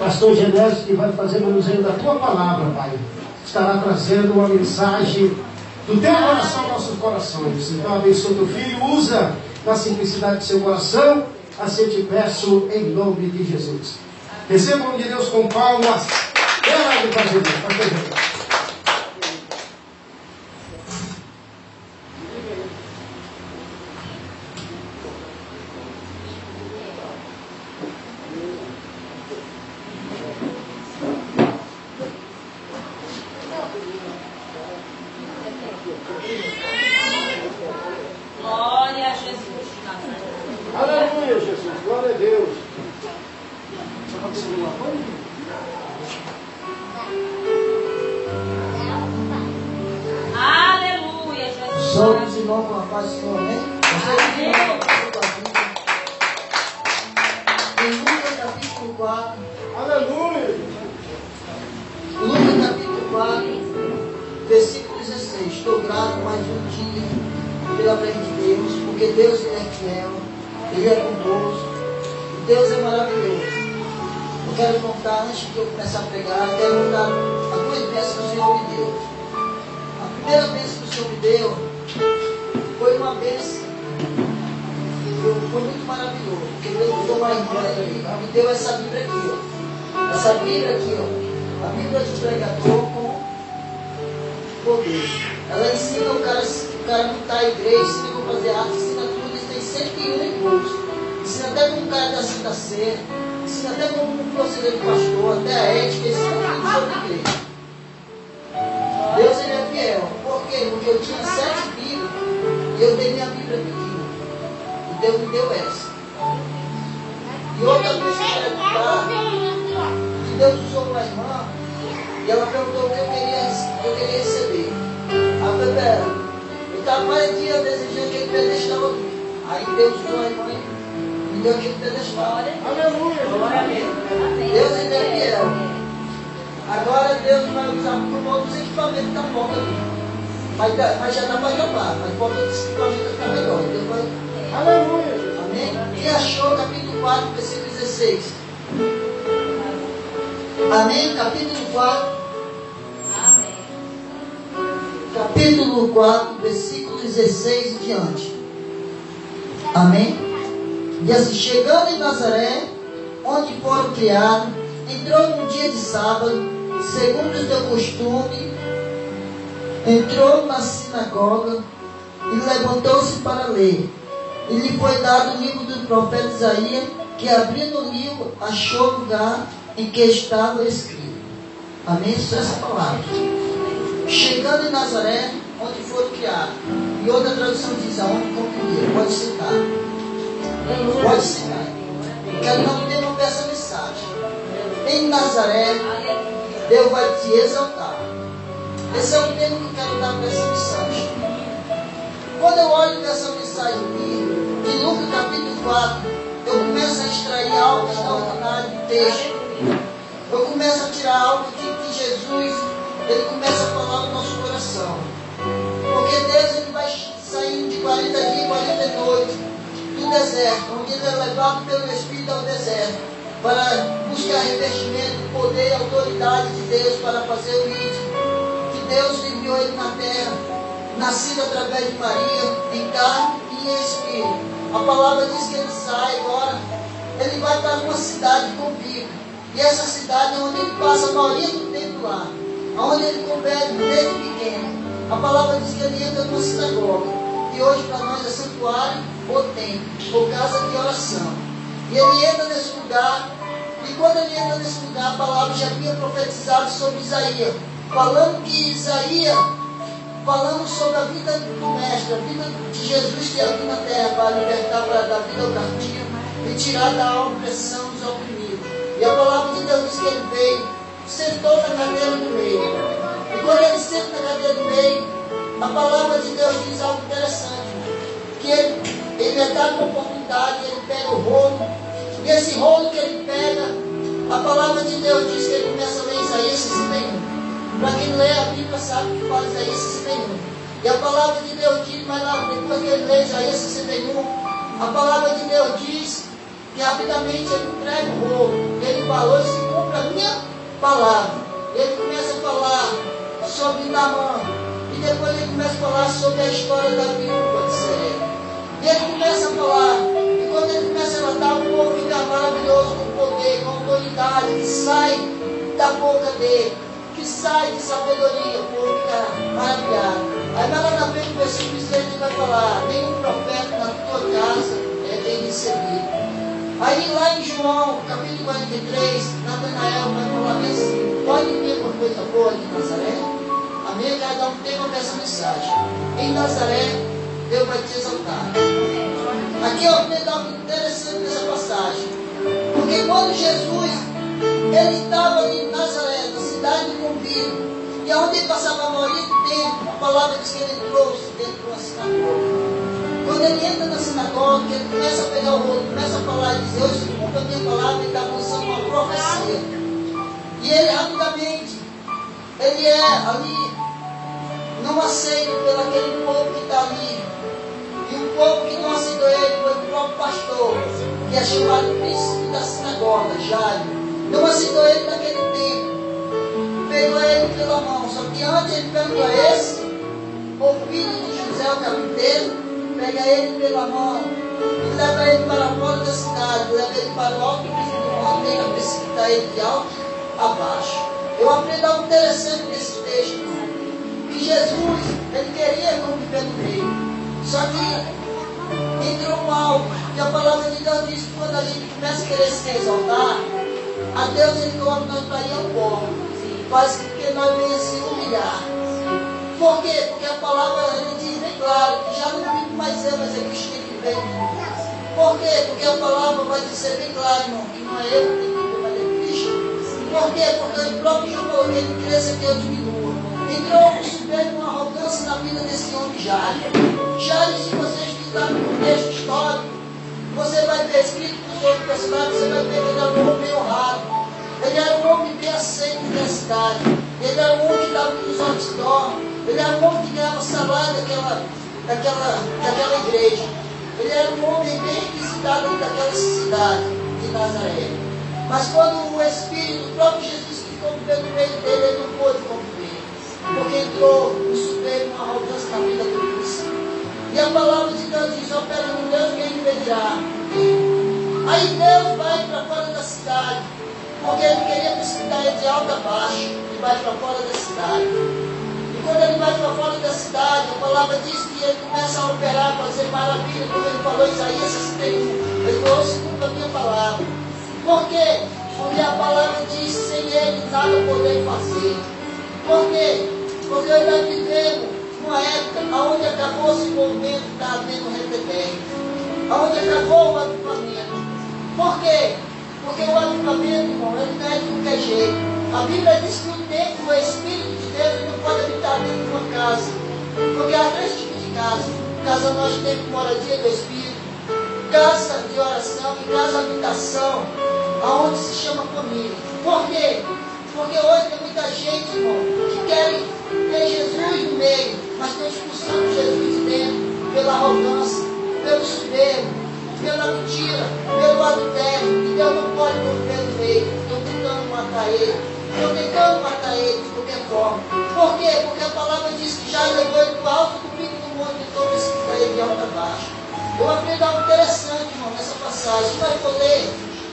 pastor Genésio, que vai fazer manuseio da tua palavra, Pai, estará trazendo uma mensagem do teu coração aos nossos corações. Então abençoa teu filho, usa na simplicidade do seu coração, assim eu te peço em nome de Jesus. Receba o nome de Deus com palmas. Glória para Jesus. Pastor Genésio. Glória a Jesus. Aleluia, Jesus. Glória a Deus. Aleluia, Jesus. Somos de novo com a paz do Senhor, amém? Amém. Em Lucas capítulo 4, Aleluia. Lucas capítulo 4, versículo 16. Estou grato mais um dia pela presença de Deus, porque Deus ele é fiel, Ele é bondoso, Deus é maravilhoso. Eu quero contar, antes de eu começar a pregar, quero contar algumas bênçãos que o Senhor me deu. A primeira bênção que o Senhor me deu foi uma bênção, foi muito maravilhoso, porque Deus me deu uma irmã ali, me deu essa Bíblia aqui, ó. Essa Bíblia aqui, ó, a Bíblia de pregador com poder. Ela ensina o cara montar a igreja, ensina como fazer arte, ensina tudo, isso tem 101 livros. Ensina até como o cara da Santa Ceia, ensina até como proceder do pastor, até a ética, ensina tudo sobre a igreja. Deus ele é fiel. Por quê? Porque eu tinha 7 Bíblias e eu dei minha Bíblia pequena. E Deus me deu essa. E outra vez que eu quero contar, que Deus usou uma irmã e ela perguntou o que eu queria receber. A Bebera, eu estava mais dia desejando aquele pedestal aqui. Aí Deus usou a irmã e me deu aquele pedestal. Aleluia. Glória a Deus. Amém. Deus ele é fiel. Agora Deus vai usar por outros equipamentos da porta ali. Mas já dá para jogar. Mas falta outros equipamentos para ficar melhor. Deus vai... Aleluia. Amém? E achou capítulo 4, versículo 16. Amém? Capítulo 4. Amém. Capítulo 4, versículo 16 e diante. Amém? E assim, chegando em Nazaré, onde foram criados, entrou num dia de sábado, segundo o seu costume, entrou na sinagoga e levantou-se para ler. E lhe foi dado o livro do profeta Isaías, que abrindo o livro, achou o lugar em que estava escrito. Amém? Só essa palavra. Chegando em Nazaré, onde foram criados. E outra tradução diz, aonde concluíram. Pode citar. Pode citar. Quero não interromper essa mensagem. Em Nazaré, Deus vai te exaltar. Esse é o tema que eu quero dar para essa mensagem. Quando eu olho para essa mensagem aqui, de Lucas capítulo 4, eu começo a extrair algo extraordinário do texto. Eu começo a tirar algo que Jesus, ele começa a falar no nosso coração. Porque Deus ele vai saindo de 40 dias, 40 noites do deserto, onde ele é levado pelo Espírito ao deserto, para buscar revestimento, poder e autoridade de Deus para fazer o íntimo. Que Deus enviou ele na terra, nascido através de Maria, em carne e em espírito. A palavra diz que ele sai agora, ele vai para uma cidade convívio. E essa cidade é onde ele passa a maioria do tempo lá, onde ele converge desde pequeno. A palavra diz que ele entra numa sinagoga, e hoje para nós é santuário ou templo, ou casa de oração. E ele entra nesse lugar, e quando ele entra nesse lugar, a palavra já havia profetizado sobre Isaías, falando que Isaías, falando sobre a vida do Mestre, a vida de Jesus que ia vir na terra para libertar, para dar vida ao cativo e tirar da opressão dos oprimidos. E a palavra de Deus diz que ele veio, sentou na cadeira do meio. E quando ele senta na cadeira do meio, a palavra de Deus diz algo interessante. Que ele é dado uma oportunidade, ele pega o rolo. E esse rolo que ele pega, a palavra de Deus diz que ele começa a ler Isaías 61. Para quem lê a Bíblia sabe que fala Isaías 61. E a palavra de Deus diz, mas lá, depois que ele lê Isaías 61, a palavra de Deus diz que rapidamente ele entrega o rolo. Ele falou e se cumpre palavra. Ele começa a falar sobre Naamã. E depois ele começa a falar sobre a história da viúva de Serepta. E ele começa a falar. E quando ele começa a relatar, o povo fica maravilhoso com poder, com autoridade, que sai da boca dele, que sai de sabedoria. O povo fica maravilhado. Aí mais lá na frente, no versículo 6, ele vai falar: nenhum profeta na tua casa é bem recebido. Aí lá em João, capítulo 43, Natanael vai falar assim: pode ver uma coisa boa de Nazaré? Amém? Cada um tem uma essa mensagem. Em Nazaré, Deus vai te exaltar. Aqui é um algo interessante nessa passagem. Porque quando Jesus, ele estava ali em Nazaré, na cidade do convívio, e onde ele passava a maioria do tempo, a palavra diz que ele trouxe dentro de uma sinagoga. Quando ele entra na sinagoga, ele começa a pegar o rolo, começa a falar e dizer: eu escuto a minha palavra, ele está lançando uma profecia. E ele rapidamente, ele é ali, não aceito pelo aquele povo que está ali. E o povo que não aceitou ele foi o próprio pastor, que é chamado príncipe da sinagoga, Jairo. Não aceitou ele naquele tempo. Pegou ele pela mão. Só que antes ele perguntou a esse, o filho de José, o carpinteiro, pega ele pela mão e leva ele para fora da cidade, leva ele para o alto do monte, tenta precipitar ele de alto a baixo. Eu aprendo algo interessante nesse texto, irmão. Que Jesus, ele queria conviver no meio. Só que entrou um algo, que a palavra de Deus diz que quando a gente começa a querer se exaltar, a Deus ele coloca nós para ir ao pó. Faz com que nós venhamos se humilhar. Por quê? Porque a palavra ele diz bem claro que já não vivo mais eu, mas é Cristo que vive em mim. Por quê? Porque a palavra vai dizer bem claro, irmão, que não é eu que vivo, mas é Cristo. Por quê? Porque o próprio João falou que ele cresça que eu diminua. Entrou um supérfluo, uma arrogância na vida desse homem Jairo. Jairo, se você estudar no contexto histórico, você vai ver escrito nos outros personagens, você vai ver que ele era um homem bem honrado. Ele era um homem bem aceito na cidade. Ele era um homem que estava nos outdoors. Ele era um homem que ganhava salário daquela igreja. Ele era um homem bem requisitado daquela cidade de Nazaré. Mas quando o Espírito, o próprio Jesus que conviveu no meio dele, ele não pôde conviver. Porque entrou no superior, uma arrogância na vida do príncipe. E a palavra de Deus diz: opera no Deus quem impedirá. Aí Deus vai para fora da cidade. Porque ele queria precipitar ele de alto a baixo. Ele vai para fora da cidade. E quando ele vai para fora da cidade, a palavra diz que ele começa a operar, a fazer maravilha. Como ele falou em Isaías 61. Ele falou: segundo a minha palavra. Por quê? Porque a palavra diz: sem ele nada poder fazer. Por quê? Porque nós vivemos numa época onde acabou esse movimento da havendo repetente. Onde acabou o avivamento. Por quê? Porque o avivamento, irmão, ele não é de qualquer jeito. A Bíblia diz que o tempo, o Espírito de Deus, não pode habitar dentro de uma casa. Porque há três tipos de casa. Casa nós temos moradia do Espírito, casa de oração e casa habitação, aonde se chama família. Por quê? Porque hoje tem muita gente, irmão, que quer ter Jesus no meio, mas estão expulsando Jesus de dentro pela arrogância, pelo soberbo, pela mentira, pelo adultério. E Deus não pode conviver no meio. Estão tentando matar ele de qualquer forma. Por quê? Porque a palavra diz que já levou ele para o alto do pico do monte e todo esse que ele de alto a baixo. Eu aprendi algo interessante, irmão, nessa passagem. Nós vamos ler,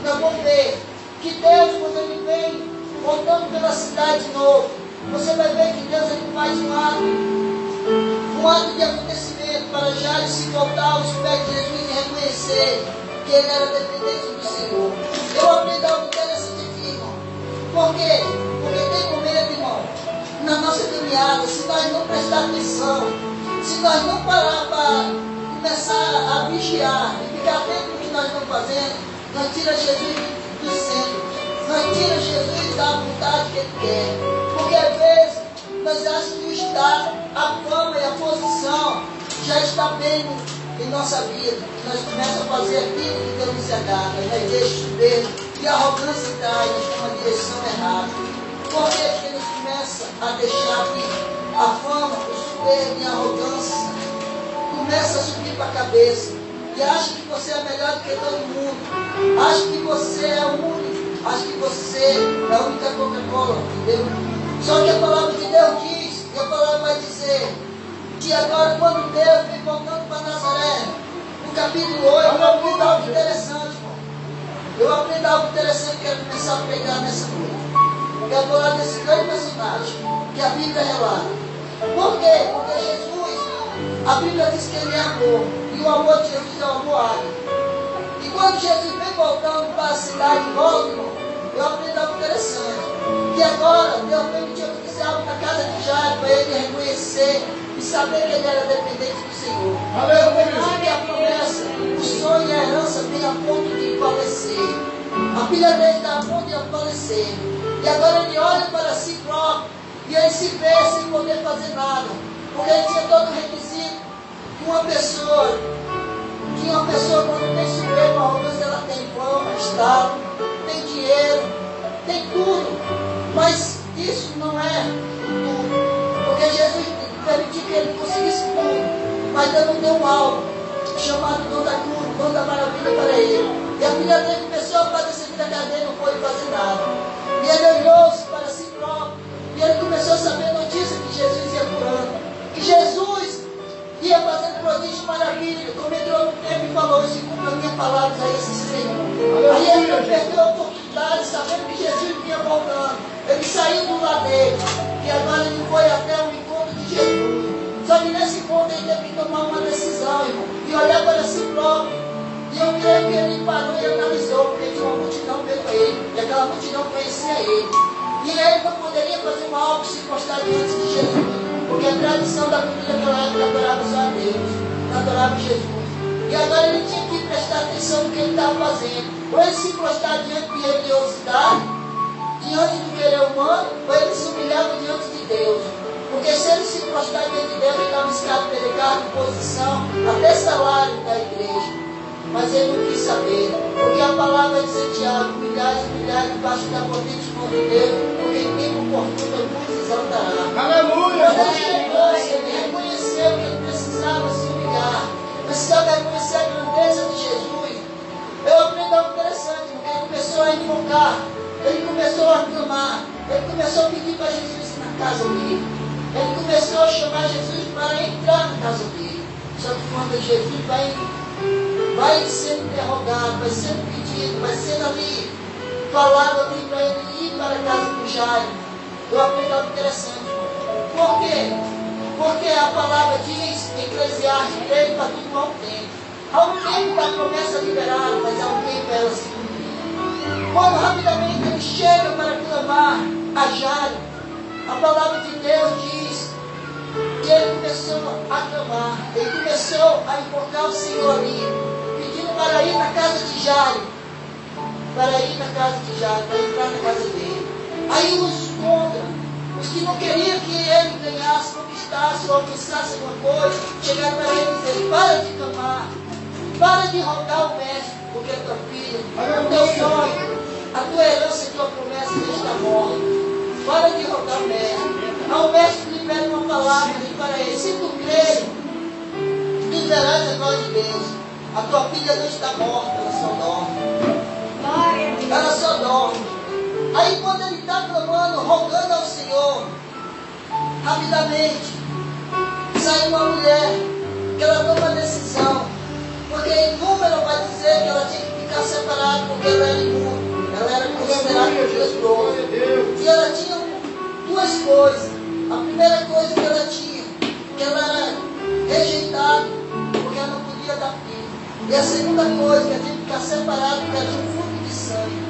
nós vamos ver que Deus, quando ele vem voltando pela cidade de novo, você vai ver que Deus ele faz um ato de acontecimento para Jairo se voltar aos pés de Jesus e reconhecer que ele era dependente do Senhor. Eu aprendi algo interessante aqui, irmão. Por quê? Porque tem momento, irmão, na nossa caminhada, se nós não prestar atenção, se nós não parar para começar a vigiar e ficar atento no que nós estamos fazendo, nós tiramos Jesus do centro. Nós tiramos Jesus da vontade que Ele quer. Porque às vezes nós achamos que o estado, a fama e a posição já está bem em nossa vida. Nós começamos a fazer aquilo que Deus nos agrada. Nós deixamos subir e a arrogância traz, nós temos uma direção errada. Por que que eles começam a deixar que a fama, o soberbo e a arrogância começa a subir para a cabeça? E acha que você é melhor do que todo mundo. Acha que você é o único. Acha que você é a única Coca-Cola, entendeu? Só que a palavra de Deus diz, e a palavra vai dizer, que agora quando Deus vem voltando para Nazaré, no capítulo 8, eu aprendi algo interessante, irmão. Eu aprendi algo interessante que eu quero começar a pregar nessa noite. Eu quero falar desse grande personagem, que a Bíblia relata. Por quê? Porque Jesus, a Bíblia diz que ele é amor, e o amor de Jesus é o amor águia. E quando Jesus vem voltando para a cidade de volta, irmão, eu aprendi algo interessante. Que agora Deus permitiu acontecer algo na casa de Jairo para ele reconhecer e saber que ele era dependente do Senhor. Eu permiti que a promessa, o sonho e a herança tenham a ponto de falecer. A filha dele está a ponto de falecer. E agora ele olha para si próprio e ele se vê sem poder fazer nada. Porque ele tinha todo o requisito de uma pessoa. Que uma pessoa, quando tem supremo arrogância, ela tem fama, estado, tem dinheiro, tem tudo. Mas isso não é tudo. Porque Jesus permitiu que ele conseguisse tudo. Mas Deus não deu algo chamado dom da cura, dom da maravilha para ele. E a filha dele começou a padecer da cadeia e não pôde fazer nada. E ele olhou-se para si próprio. E ele começou a saber a notícia que Jesus ia curando. Que Jesus ia fazendo prodígio e maravilha. Como entrou no tempo e falou, se cumpre a minha palavra a esse Senhor. Aí ele não perdeu a oportunidade, sabendo que Jesus vinha voltando. Ele saiu do lado dele. E agora ele foi até o encontro de Jesus. Só que nesse encontro ele teve que tomar uma decisão, irmão. E olhar para si próprio. E eu creio que ele parou e analisou, porque tinha uma multidão vendo ele. E aquela multidão conhecia ele. E ele não poderia fazer algo se postar diante de Jesus. Porque a tradição da família daquela época adorava só a Deus. Não adorava Jesus. E agora ele tinha que prestar atenção no que ele estava fazendo. Ou ele se prostrar diante de religiosidade, diante do querer humano, ou ele se humilhava diante de Deus. Porque se ele se prostrar diante de Deus, ele estava escapelado de posição, até salário da igreja. Mas ele não quis saber, porque a palavra diz em Tiago, humilhais debaixo da potente mão de Deus, porque em tempo oportuno nos exaltará. Aleluia! Quando ele chegou, ele reconheceu que ele precisava se humilhar, precisava reconhecer a grandeza de Jesus. Eu aprendi algo interessante, porque ele começou a invocar, ele começou a clamar, ele começou a pedir para Jesus ir na casa dele, ele começou a chamar Jesus para entrar na casa dele. Só que quando Jesus vai sendo interrogado, vai sendo pedido, vai sendo ali falado ali para ele ir para a casa do Jairo. Eu aprendi algo interessante. Por quê? Porque a palavra diz em Eclesiastes 3, para tudo há um tempo. Há um tempo para a promessa liberada, mas há um tempo para ela se cumprir. Quando rapidamente ele chega para clamar a Jairo, a palavra de Deus diz que ele começou a clamar, ele começou a invocar o Senhor ali, pedindo para ir na casa de Jairo, para entrar na casa dele. Aí os contra, os que não queriam que ele ganhasse, conquistasse ou alcançasse alguma coisa, chegaram para ele e dizer: para de clamar, para de rogar o mestre, porque a tua filha, o teu sonho, a tua herança e a tua promessa já está morta. Para de rogar o mestre. Ao mestre libera uma palavra para ele: se tu crês, tu verás a glória de Deus. A tua filha não está morta, ela só dorme. Ela só dorme. Aí quando ele está clamando, rogando ao Senhor, rapidamente sai uma mulher que ela toma decisão. Porque em número vai dizer que ela tinha que ficar separada, porque ela era imunda. Ela era considerada piedosa. E ela tinha duas coisas. A primeira coisa que ela tinha, que ela era rejeitada, porque ela não podia dar filho. E a segunda coisa, que ela tinha que ficar separada, porque ela tinha um fluxo de sangue.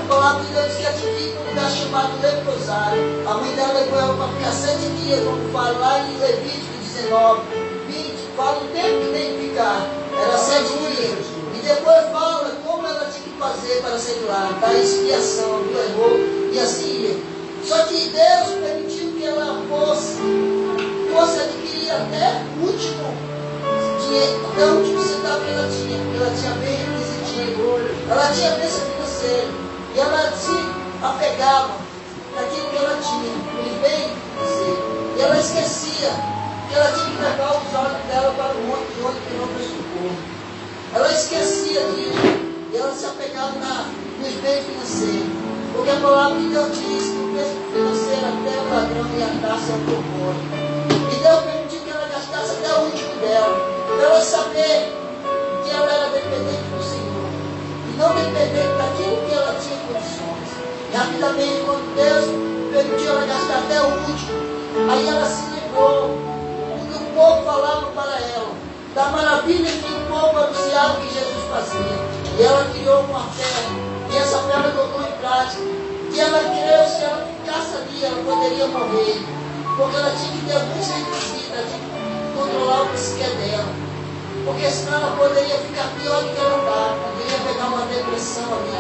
A palavra de Deus diz que ela tinha que ir para um lugar chamado leprosário. A mãe dela levou ela para ficar 7 dias, como fala lá em Levítico 19, 20, fala o tempo que tem que ficar. Era 7 dias. E depois fala como ela tinha que fazer para sair lá, da expiação, do erro, e assim ia. Só que Deus permitiu que ela fosse adquirir até o último dinheiro, até o último centavo que ela tinha, porque ela tinha bem requisitivo, ela tinha bênção financeira. E ela se apegava naquilo que ela tinha, os bens financeiros. E ela esquecia que ela tinha que levar os olhos dela para o monte de 8 quilômetros do socorro. Ela esquecia disso. E ela se apegava nos bens financeiros. Porque a palavra de Deus diz que o mesmo financeiro até o ladrão e a taça é o corpóreo. E Deus permitiu que ela gastasse até o último dela, para ela saber que ela era dependente do Senhor, e não dependente daquilo que ela tinha condições. E rapidamente, quando Deus permitiu ela gastar até o último, aí ela se lembrou do que o povo falava para ela, da maravilha que o povo anunciava que Jesus fazia. E ela criou uma fé, e essa fé ela colocou em prática. E ela creu, se ela ficasse ali, ela poderia morrer, porque ela tinha que ter alguns requisitos, ela tinha que controlar o psique dela, porque senão ela poderia ficar pior do que ela está, poderia pegar uma depressão ali.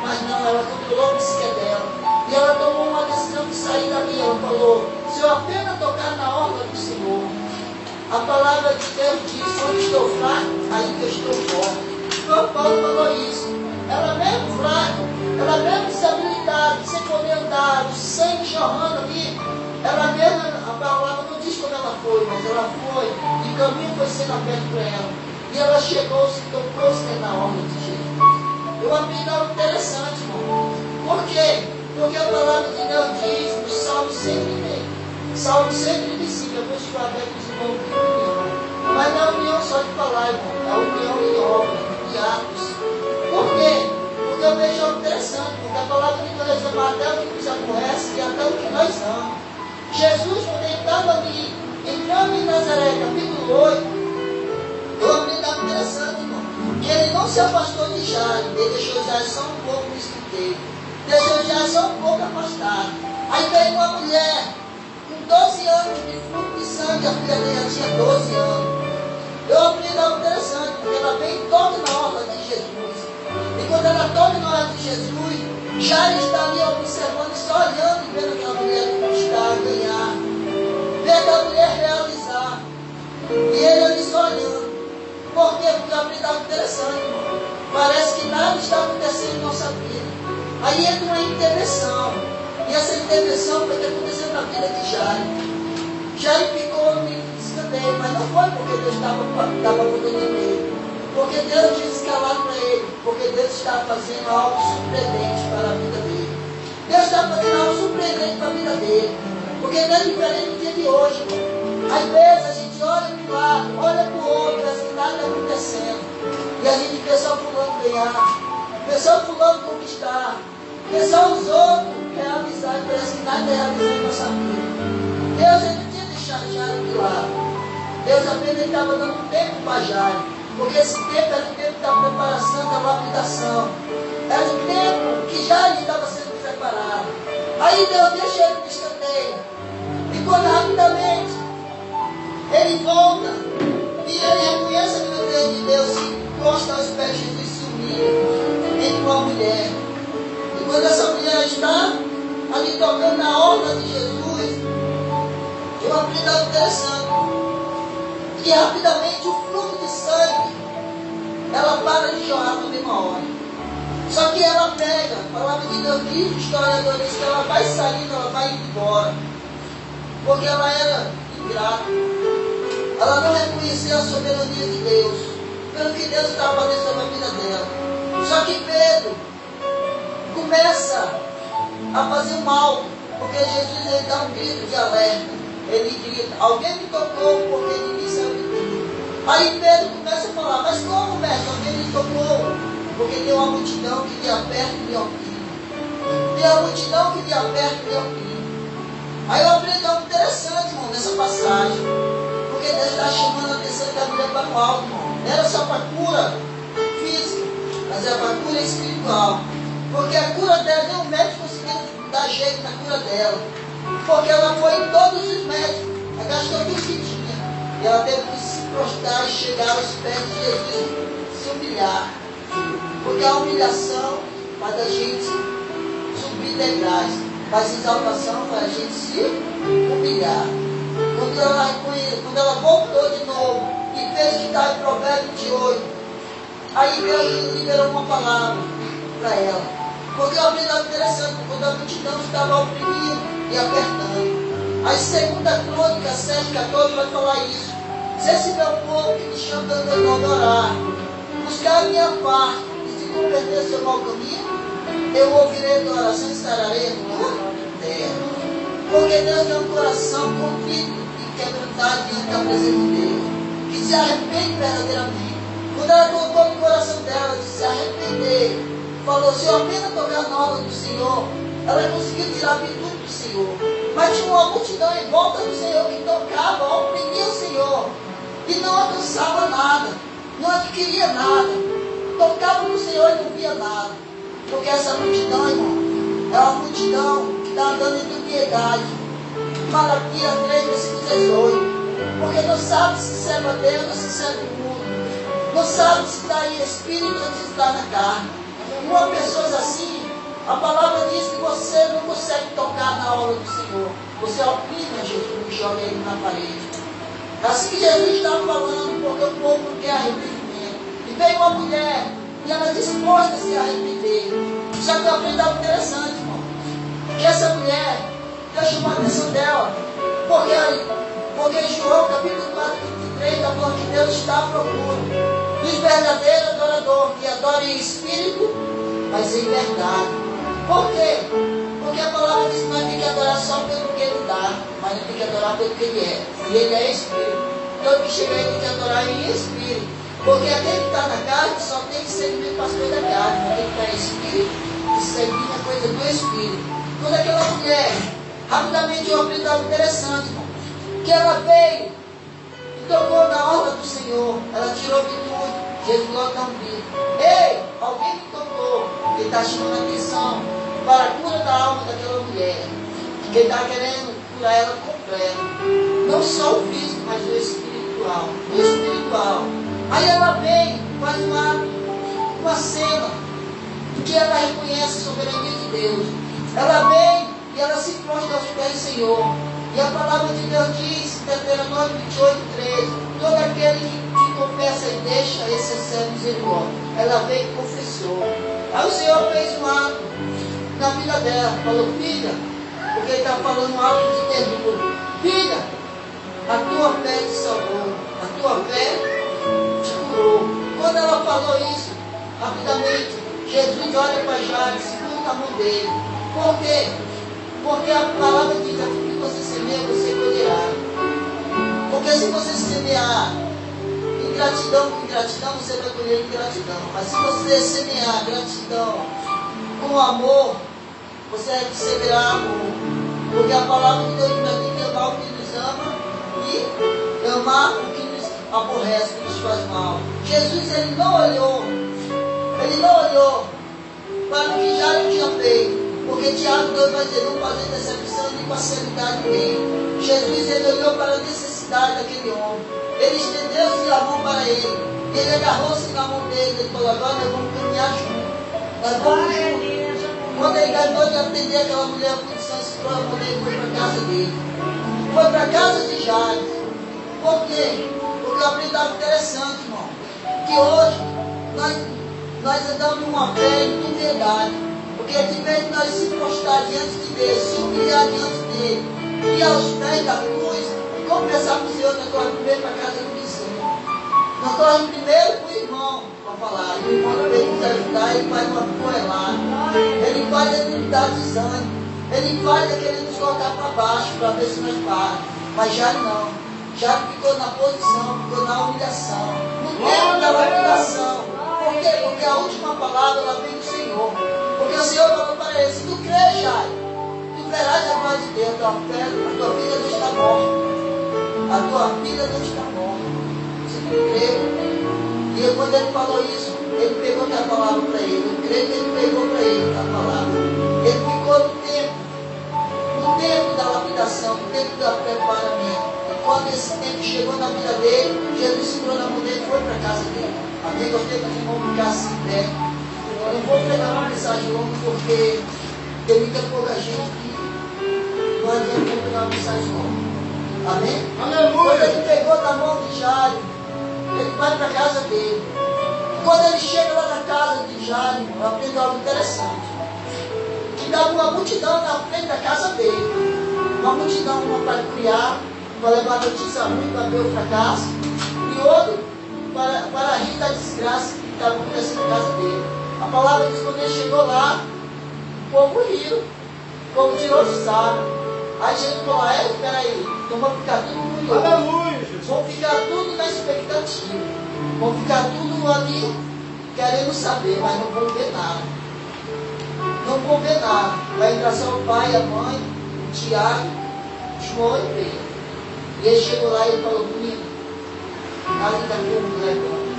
Mas não, ela controlou o psique dela. E ela tomou uma decisão de sair dali. Ela falou: se eu apenas tocar na orla do Senhor, a palavra de Deus diz: quando estou fraco, aí que eu estou forte. Então Paulo falou isso. Ela mesmo fraca, ela mesmo desabilitada, sem poder andar, o sangue jorrando ali, ela mesma, a palavra não diz como ela foi, mas ela foi, e o caminho foi sendo aberto para ela. E ela chegou, se tocou-se na orla de Jesus. Eu aprendi algo interessante, irmão. Por quê? Porque a palavra de Deus diz no Salmo 103. Salmo 135, eu vou estudar bem com os irmãos de união. Mas não é união só de falar, irmão. É união em obra, em atos. Por quê? Porque eu vejo algo interessante. Porque a palavra de Deus diz até o que nos aborrece e até o que nós amamos. Jesus, quando ele estava ali, entrando em Nazaré, capítulo 8, eu aprendi algo interessante, irmão. Que ele não se afastou de Jairo. Ele deixou Jairo só um pouco no escanteio. Deixou Jairo só um pouco afastado. Aí veio uma mulher com 12 anos de fluxo de sangue, a filha dele já tinha 12 anos. Eu aprendi algo interessante, porque ela vem toda na orla de Jesus. E quando ela toca na orla de Jesus, Jairo está ali observando, só olhando e vendo aquela mulher conquistar, ganhar. Ver aquela mulher realizar. E ele ali só olhando. Por quê? Porque eu aprendi algo interessante, irmão. Parece que nada está acontecendo em nossa vida. Aí entra uma intervenção. E essa intervenção foi acontecendo na vida de Jairo. Jairo ficou no escanteio, mas não foi porque Deus estava botando nele. Porque Deus tinha escalado para ele. Porque Deus estava fazendo algo surpreendente para a vida dele. Deus estava fazendo algo surpreendente para a vida dele. Porque não é diferente do dia de hoje, irmão. Às vezes a gente olha para um lado, olha para o outro, parece que nada está acontecendo. E a gente vê só fulano ganhar, vê só fulano conquistar, vê só os outros realizar, e parece que nada é realizado em nossa vida. Deus ele não tinha deixado Jairo de lado. Deus apenas estava dando tempo para Jairo. Porque esse tempo era o tempo da preparação, da lapidação. Era o tempo que Jairo estava sendo preparado. Aí Deus deixa ele no escanteio. E quando rapidamente ele volta e ele reconhece a grandeza de Deus, se encosta aos pés de Jesus e se humilha entre uma mulher. E quando essa mulher está ali tocando na orla de Jesus, eu aprendi algo interessante. Que rapidamente o fluxo de sangue, ela para de jorrar na mesma hora. Só que ela pega, a palavra de Deus diz, o historiador diz que ela vai saindo, ela vai indo embora. Porque ela era ingrata. Ela não reconhecia a soberania de Deus, pelo que Deus estava fazendo sobre a vida dela. Só que Pedro começa a fazer o mal, porque Jesus ele dá um grito de alerta. Ele grita: alguém me tocou porque ninguém saiu de mim. Aí Pedro começa a falar: mas como, mestre? Alguém me tocou? Porque tem uma multidão que lhe aperta e lhe oprime. Tem uma multidão que lhe aperta e lhe oprime. Aí eu aprendi algo interessante, irmão, nessa passagem. Porque Deus está chamando a atenção da mulher para o alto, irmão. Não era só para a cura física, mas era para a cura espiritual. Porque a cura dela, nem o médico conseguiu dar jeito na cura dela. Porque ela foi em todos os médicos, ela gastou tudo que tinha. E ela teve que se prostrar e chegar aos pés de Jesus, se humilhar. Porque a humilhação faz a gente subir degraus, mas a exaltação faz a gente se humilhar. Quando ela voltou de novo e fez o que está em Provérbios 28, aí Deus liberou uma palavra para ela. Porque é uma verdade interessante, quando a multidão estava oprimindo e apertando. Aí 2 Crônicas 7,14 vai falar isso. Se esse meu povo que me chama de adorar, buscar a minha parte e se converter ao seu mau caminho, eu ouvirei a tua oração e sararei a tua terra. Porque Deus tem um coração contrito e quebrantado diante da presença de Deus, que se arrepende verdadeiramente. Quando ela colocou no coração dela de se arrepender, falou: se eu apenas tocar na obra do Senhor, ela conseguiu tirar a virtude do Senhor. Mas tinha uma multidão em volta do Senhor que tocava, oprimia o Senhor e não alcançava nada, não adquiria nada, tocava no Senhor e não via nada. Porque essa multidão, irmão, é uma multidão que está andando em impiedade. Malaquias 3, versículo 18. Porque não sabe se serve a Deus ou se serve o mundo. Não sabe se está em espírito ou se está na carne. Uma pessoa assim, a palavra diz que você não consegue tocar na obra do Senhor. Você oprime a Jesus e joga ele na parede. Assim que Jesus estava falando, porque o povo não quer arrependimento. E veio uma mulher e ela disposta a se arrepender. Só que eu aprendi algo interessante, irmão. Que essa mulher, Deus chamou a atenção dela. Porque João, capítulo 4, 23, da palavra de Deus está à procura dos verdadeiros adoradores, que adorem em espírito, mas em verdade. Por quê? Porque a palavra diz que nós temos que adorar só pelo que Ele dá, mas nós temos que adorar pelo que Ele é. E Ele é espírito. Todo que chega aí tem que adorar em espírito. Porque aquele que está na carne só tem que servir para as coisas da carne, mas aquele que está em espírito, que servir a coisa do espírito. Quando aquela mulher, rapidamente eu aprendi algo interessante, irmão. Que ela veio e tocou na obra do Senhor, ela tirou virtude, Jesus logo não viu. Ei, alguém me tocou, ele está chamando a atenção para a cura da alma daquela mulher, que ele está querendo curar ela completa, não só o físico, mas o espiritual. O espiritual. Aí ela vem, faz uma cena que ela reconhece a soberania de Deus. Ela vem e ela se prostra aos pés do Senhor. E a palavra de Deus diz, Deuteronômio 28, 13, todo aquele que confessa e deixa, esse recebe misericórdia. Ela veio e confessou. Aí o Senhor fez um ato na vida dela. Falou: filha, porque ele está falando um ato de ternura. Filha, a tua fé te salvou, a tua fé te curou. Quando ela falou isso, rapidamente, Jesus olha para Jairo, segura a mão dele. Por quê? Porque a palavra diz: aquilo que você semeia, você colherá. Porque se você semear ingratidão com ingratidão, você vai colher ingratidão. Mas se você semear gratidão com amor, você receberá amor. Porque a palavra de Deus diz que amar o que nos ama e amar o que nos aborrece, que nos faz mal. Jesus, ele não olhou para o que já não tinha feito. Porque Tiago 2 vai dizer: não fazer decepção nem parcialidade ninguém. Jesus, ele olhou para a necessidade daquele homem. Ele estendeu-se a mão para ele. Ele agarrou-se na mão dele. Ele falou: agora nós vamos caminhar juntos. Nós vamos juntos. Quando ele ganhou de atender aquela mulher, a condição segurou a mão dele e foi para a casa dele. Foi para a casa de Jairo. Por quê? Porque eu aprendi algo interessante, irmão. Que hoje nós andamos numa fé de piedade. Porque de vez de nós se prostrar diante de Deus, se humilhar diante dele, e aos pés da cruz, e confessar para o Senhor, nós corremos primeiro para a casa do vizinho. Nós corremos primeiro para o irmão para falar. E o irmão veio nos ajudar, ele faz uma coelada. Ele faz a unidade de desânimo. Ele faz a querer nos colocar para baixo, para ver se nós paramos. Mas já não. Já ficou na posição, ficou na humilhação. No tempo da lapidação. Por quê? Porque a última palavra ela vem do Senhor. Porque o Senhor falou para ele: se tu crês, Jairo, tu verás a glória de Deus. A tua filha não está morta. A tua filha não está morta. Se tu crê. E quando ele falou isso, ele pegou a palavra para ele. Eu creio que ele pegou para ele a palavra. Ele ficou no tempo da lapidação, no tempo do preparamento. E quando esse tempo chegou na vida dele, Jesus segurou na mão dele e foi para a casa dele. Amém? Gostei que nós vamos ficar assim, né? Eu não vou pegar uma mensagem longa porque tem muita pouca gente que não adianta pegar uma mensagem longa. Amém? Aleluia! Quando ele pegou na mão de Jairo, ele vai para a casa dele. Quando ele chega lá na casa de Jairo, eu aprendo algo interessante. Que dá uma multidão na frente da casa dele. Uma multidão, uma para criar, para levar notícia ruim, para ver o fracasso. E outro para rir da desgraça que estava acontecendo na casa dele. A palavra diz que quando ele chegou lá, povo riu. O povo tirou de sarro. Aí Jesus falou, espera aí, então vamos ficar tudo curioso. Aleluia, Jesus. Vamos ficar tudo na expectativa. Vamos ficar tudo ali querendo saber, mas não vamos ver nada. Não vamos ver nada. Vai entrar só o pai, a mãe, o Tiago, João e Pedro. E ele chegou lá e ele falou, menino, nada da como levando.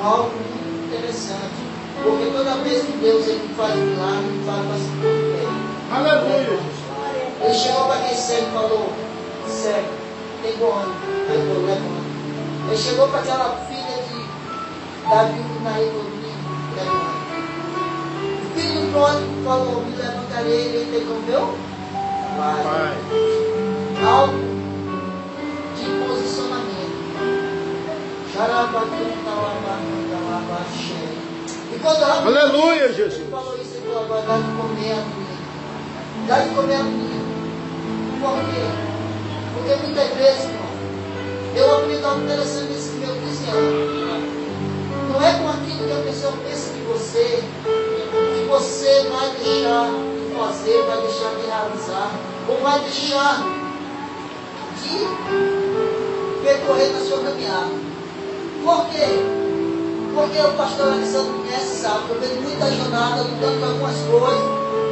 Algo muito interessante. Porque toda vez que Deus ele faz um milagre, ele faz para se cumprir. Aleluia, Jesus. Ele chegou para quem cego e falou, cego, tem ano. Aí ele falou, levanta. Ele chegou para aquela filha de Davi do Naí, falou, menino, levanta. O filho do pródigo falou, me levantarei, ele pegou meu pai. Algo de posicionamento. E quando Aleluia, Jesus. Ele falou isso, ele falou, agora dá de comer a menina. Dá de comer a menina. Por quê? Porque muitas vezes, irmão, eu aprendi algo interessante nesse meu 15 anos. Não é com aquilo que a pessoa pensa de você, que você vai deixar de fazer, vai deixar de realizar, ou vai deixar de percorrer na sua caminhada. Por quê? Porque o pastor Alexandre conhece, sabe, eu vejo muita jornada, lutando com algumas coisas,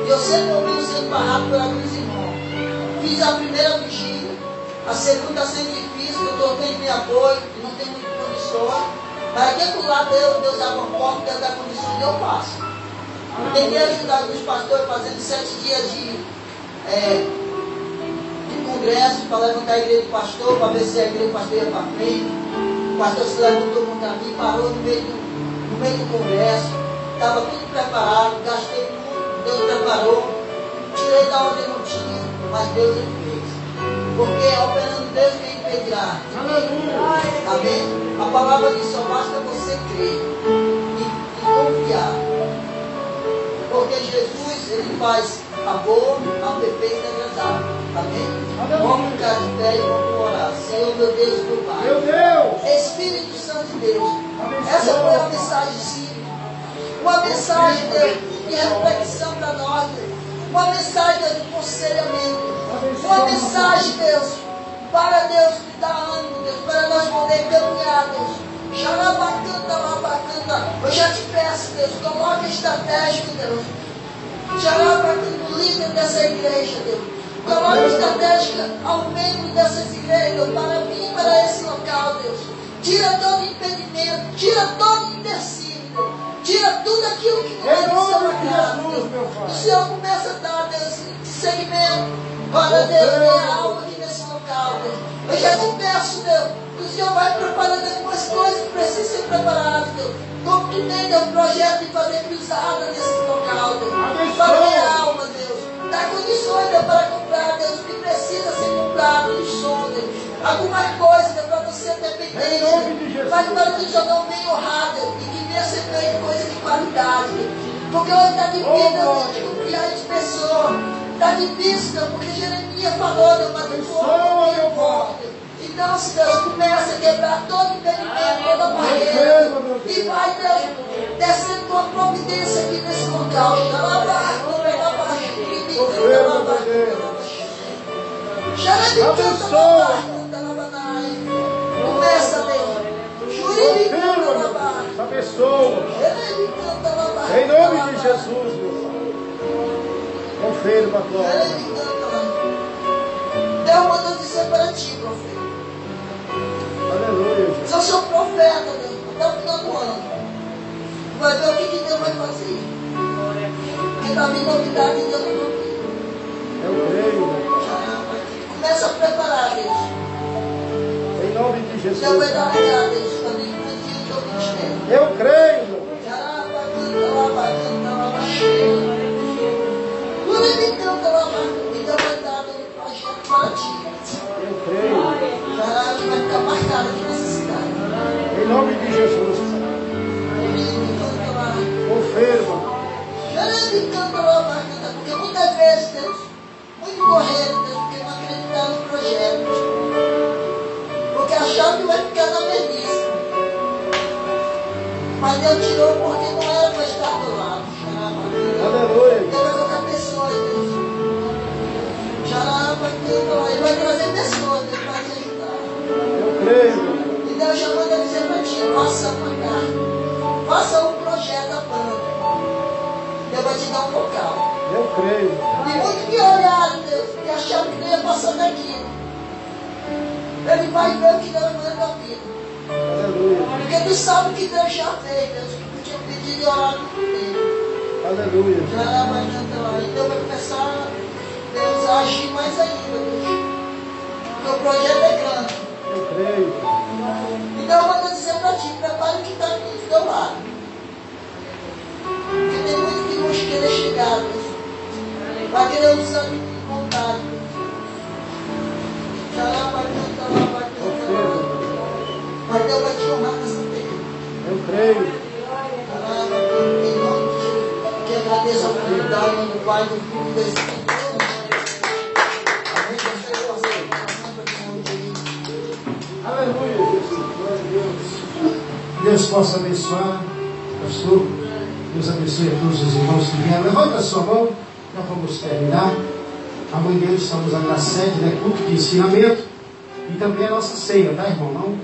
e eu sempre ouvi sendo barrado por alguns irmãos. Fiz a primeira vigília, a segunda sendo difícil, eu estou tendo meu apoio, não tenho muitas condições, mas aqui do lado Deus abre uma porta, Deus dá condições, eu passo. Eu tentei ajudar alguns pastores fazendo 7 dias de congresso para levantar a igreja do pastor, para ver se a igreja do pastor ia para frente. O pastor se levantou contra mim, parou no meio do congresso, estava tudo preparado, gastei tudo, Deus preparou, tirei da onde eu não tinha, mas Deus ele fez. Porque operando Deus quem impedirá? Amém? A palavra diz, só basta você crer e confiar. Porque Jesus, ele faz a boa, a perfeita e agradável. Amém? Vamos ficar de pé e vamos orar. Senhor, meu Deus, meu Pai. Meu Deus. Espírito Santo de Deus. Essa foi a mensagem simples. Uma mensagem, Deus, de reflexão para nós, Deus. Uma mensagem, Deus, de aconselhamento. Uma mensagem, Deus, para Deus, que dá ânimo, Deus, para nós poder caminhar, Deus. Xarabacanta, labacanta. Eu já te peço, Deus, coloque estratégico, Deus. Xarabacanta, o líder dessa igreja, Deus. Coloque estratégica ao membro dessas igrejas, para vir para esse local, Deus. Tira todo impedimento, tira todo empecilho, Deus. Tira tudo aquilo que não é do seu agrado, Deus. O Senhor começa a dar, Deus, segmento para Deus ter algo aqui nesse local, Deus. Eu já te peço, Deus, que o Senhor vai preparando algumas coisas que precisam ser preparadas, Deus. Como tu tem, Deus, projeto de fazer cruzada nesse local, Deus. Para ter alma, Deus. Dá condições, Deus, para comprar, Deus, o que precisa ser comprado no som, Deus. Alguma coisa, Deus, para você ter dependência. Mas para que o Senhor não venha honrado e que venha ser feito coisa de qualidade, Deus. Porque hoje está difícil, Deus, confiar em pessoas. Está difícil, Deus, porque Jeremias falou, Deus, mas o fogo, Deus. Então, Deus, começa a quebrar todo impedimento, toda barreira. E vai, Deus, descendo tua providência aqui nesse local. Começa, Deus. Abençoa. Em nome de Jesus, meu Pai. Confere para a glória. Deus mandou dizer para ti, profeta. Aleluia. Eu sou profeta, Deus, até o final do ano. Vai ver o que Deus vai fazer. Porque está vindo novidade em Deus no meu vida. Eu creio. Começa a preparar, Deus. Em nome de Jesus. Deus vai dar lugar, Deus, para mim, o teu ministério. Eu creio. Então vai dar um projeto para ti. Eu creio. Vai ficar marcado aqui nessa cidade. Em nome de Jesus. Confirma. Porque muitas vezes, Deus, muito correto, Deus, porque não acreditar no projeto. Porque achava que vai ficar na mesmice. Mas Deus tirou porque não era para estar do lado. Aleluia. Ele vai colocar pessoas, Deus. Ele vai trazer pessoas, Deus, para te ajudar. Eu creio. E Deus já manda dizer para ti, faça pagar. Faça um projeto da banda. Deus vai te dar um local. Eu creio. E muitos que olharam, Deus, e acharam que não ia passar daqui. Ele vai ver o que Deus vai fazer da vida. Aleluia. Porque tu sabe o que Deus já fez, Deus, que tu tinha pedido e orado por ele. Aleluia. Já vai cantar. Então vai começar, Deus, a agir mais ainda, Deus. Porque o projeto é grande. Eu creio. Então eu vou dizer para ti, prepare o que está aqui do teu lado. Porque tem muitos que vão querer chegar, Deus. Vai querer usar de vontade. Já vai cantar, vai cantar. Mas Deus vai te honrar nessa terra. Eu creio. Em nome de Jesus. Que agradeço a oportunidade em nome do Pai, do Filho e do Espírito Santo. Amém. Aleluia. Glória a Deus. Deus possa abençoar, pastor. Deus abençoe a todos os irmãos que vieram. Levanta a sua mão. Já vamos terminar. Amanhã estamos ali na sede, né? Culto de ensinamento. E também a nossa ceia, tá, irmão? Não